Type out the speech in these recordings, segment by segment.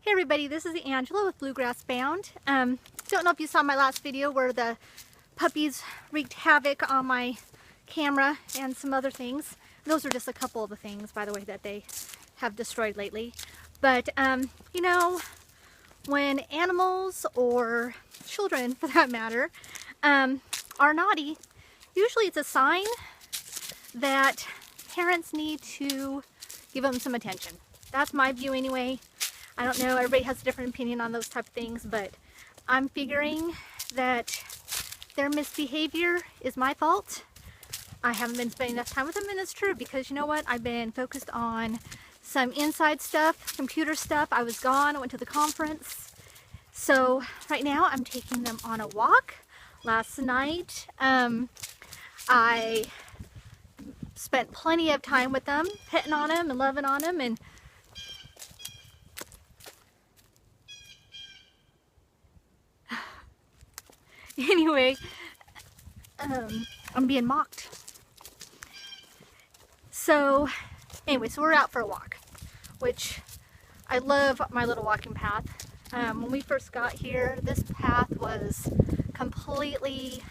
Hey everybody, this is Angela with Bluegrass Bound. Don't know if you saw my last video where the puppies wreaked havoc on my camera and some other things. Those are just a couple of the things, by the way, that they have destroyed lately. But, you know, when animals or children, for that matter, are naughty, usually it's a sign that parents need to give them some attention. That's my view anyway. I don't know, everybody has a different opinion on those type of things, but I'm figuring that their misbehavior is my fault. I haven't been spending enough time with them, and it's true because you know what? I've been focused on some inside stuff, computer stuff. I was gone, I went to the conference. So right now I'm taking them on a walk. Last night I spent plenty of time with them, petting on them and loving on them, and anyway, I'm being mocked. So anyway, so we're out for a walk, which I love my little walking path. When we first got here, this path was completely,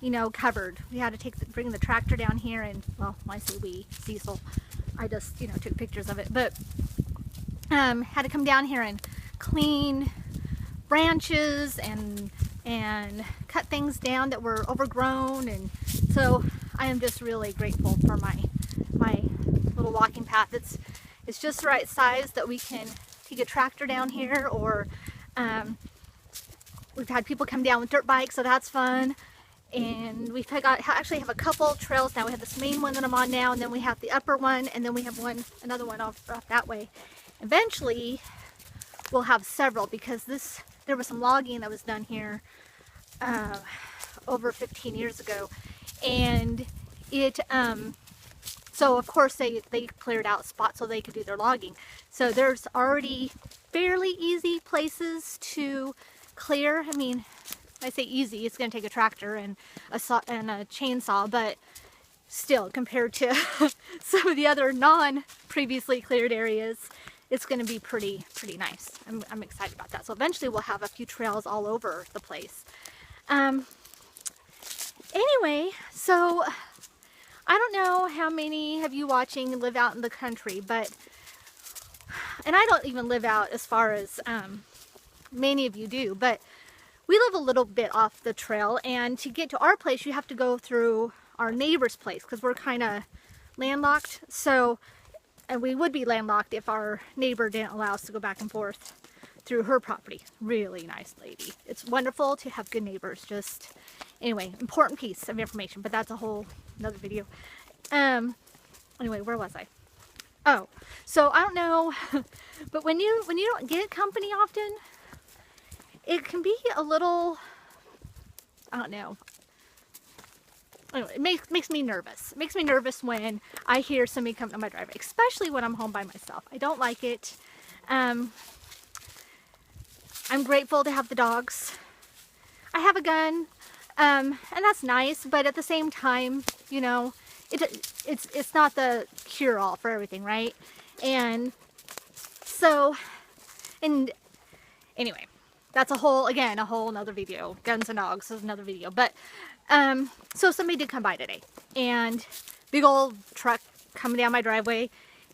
you know, covered. We had to bring the tractor down here, and well, when I say we, Cecil, I just, you know, took pictures of it, but had to come down here and clean branches and cut things down that were overgrown. And so I am just really grateful for my little walking path. It's just the right size that we can take a tractor down here, or we've had people come down with dirt bikes, so that's fun. And we've actually have a couple trails now. We have this main one that I'm on now, and then we have the upper one, and then we have another one off that way. Eventually we'll have several, because there was some logging that was done here over 15 years ago, and it so of course they cleared out spots so they could do their logging. So there's already fairly easy places to clear. I mean, I say easy, it's going to take a tractor and a chainsaw, but still, compared to some of the other non-previously cleared areas, it's going to be pretty nice. I'm excited about that. So eventually we'll have a few trails all over the place. Anyway, so I don't know how many of you watching live out in the country, but, and I don't even live out as far as many of you do, but we live a little bit off the trail, and to get to our place you have to go through our neighbor's place because we're kind of landlocked. So, and we would be landlocked if our neighbor didn't allow us to go back and forth through her property. Really nice lady. It's wonderful to have good neighbors. Just anyway, important piece of information, but that's a whole another video. Anyway, where was I? Oh, so I don't know, but when you don't get company often, it can be a little, I don't know. Anyway, it makes me nervous. It makes me nervous when I hear somebody come to my driveway, especially when I'm home by myself. I don't like it. I'm grateful to have the dogs. I have a gun, and that's nice, but at the same time, you know, it's not the cure-all for everything, right? And so, and anyway, that's a whole another video. Guns and dogs is another video. But so somebody did come by today, and big old truck coming down my driveway,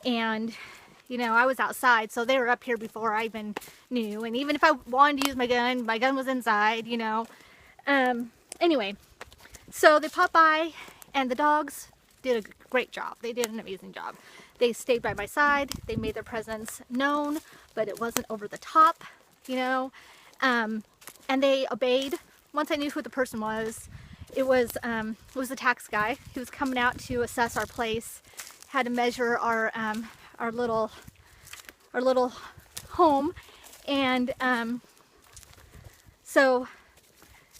and you know, I was outside, so they were up here before I even knew. And even if I wanted to use my gun was inside, you know. Anyway, so they popped by, and the dogs did a great job. They did an amazing job. They stayed by my side. They made their presence known, but it wasn't over the top, you know. And they obeyed. Once I knew who the person was, it was the tax guy. He was coming out to assess our place. Had to measure our little home, and so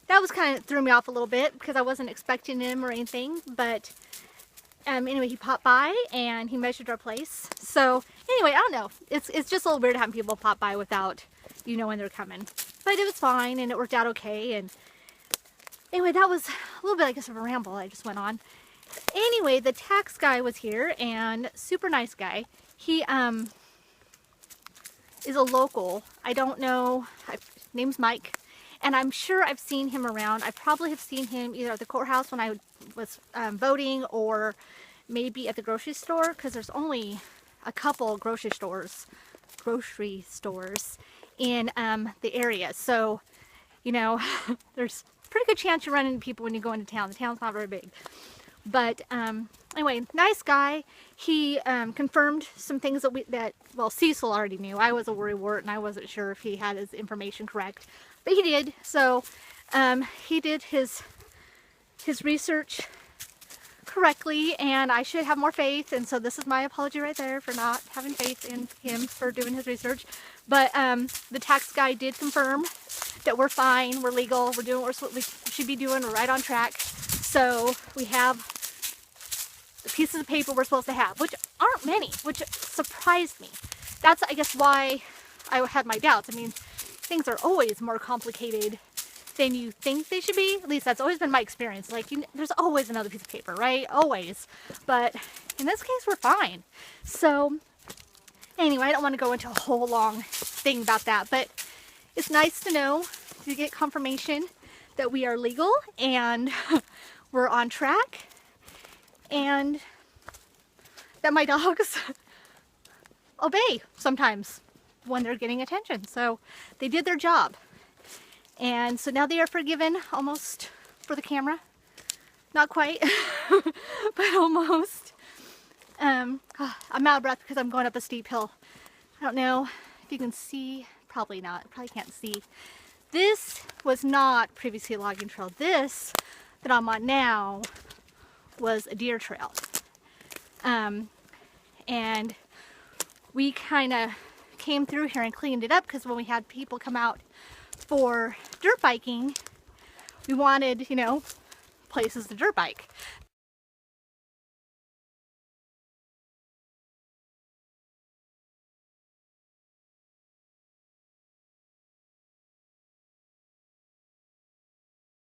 that was kind of threw me off a little bit because I wasn't expecting him or anything. But anyway, he popped by and he measured our place. So anyway, I don't know. It's just a little weird having people pop by without you know when they're coming. But it was fine, and it worked out okay. And anyway, that was a little bit, I guess, of a ramble I just went on. Anyway, the tax guy was here, and super nice guy. He is a local. I don't know. Name's Mike. And I'm sure I've seen him around. I probably have seen him either at the courthouse when I was voting, or maybe at the grocery store, because there's only a couple grocery stores in the area. So, you know, there's a pretty good chance you run into people when you go into town. The town's not very big. But anyway, nice guy. He confirmed some things that well, Cecil already knew. I was a worrywart and I wasn't sure if he had his information correct, but he did. So he did his research correctly, and I should have more faith. And so this is my apology right there for not having faith in him for doing his research. But the tax guy did confirm that we're fine, we're legal, we're doing what we should be doing, we're right on track. So we have the pieces of paper we're supposed to have, which aren't many, which surprised me. That's, I guess, why I had my doubts. I mean, things are always more complicated than you think they should be. At least that's always been my experience. Like, there's always another piece of paper, right? Always. But in this case, we're fine. So anyway, I don't want to go into a whole long thing about that, but it's nice to know, to get confirmation that we are legal and we're on track, and that my dogs obey sometimes when they're getting attention. So they did their job. And so now they are forgiven, almost, for the camera. Not quite, but almost. I'm out of breath because I'm going up a steep hill. I don't know if you can see. Probably not. Probably can't see. This was not previously a logging trail. This that I'm on now was a deer trail. And we kind of came through here and cleaned it up because when we had people come out for dirt biking, we wanted, you know, places to dirt bike.